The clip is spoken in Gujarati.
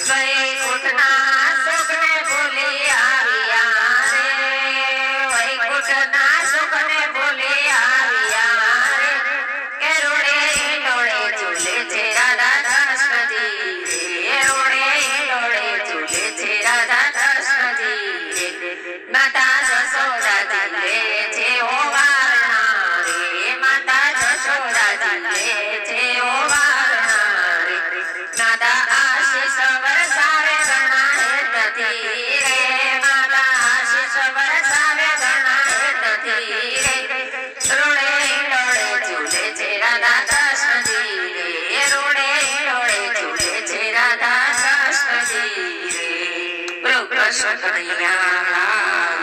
વૈકુંઠના સુખને ભૂલી આવ્યા રે, વૈકુંઠના સુખને ભૂલી આવ્યા રે, કે રોડે ડોળે ઝૂલે છે રાધા કૃષ્ણજી રે, રોડે ડોળે ઝૂલે છે રાધા કૃષ્ણજી રે, માતા જશોદાજી રે છે ઓ વારણા રે, માતા જશોદાજી રે છે ઓ વારણા રે, નાદા આશીષ વરસાવે ઘણા હેતથી રે, માતા આશીષ વરસાવે ઘણા હેતથી રે, રોડે ડોળે ઝૂલે છે રાધા કૃષ્ણજી રે, રોડે ડોળે ઝૂલે છે રાધા કૃષ્ણજી રે, બોલો કૃષ્ણ કનૈયા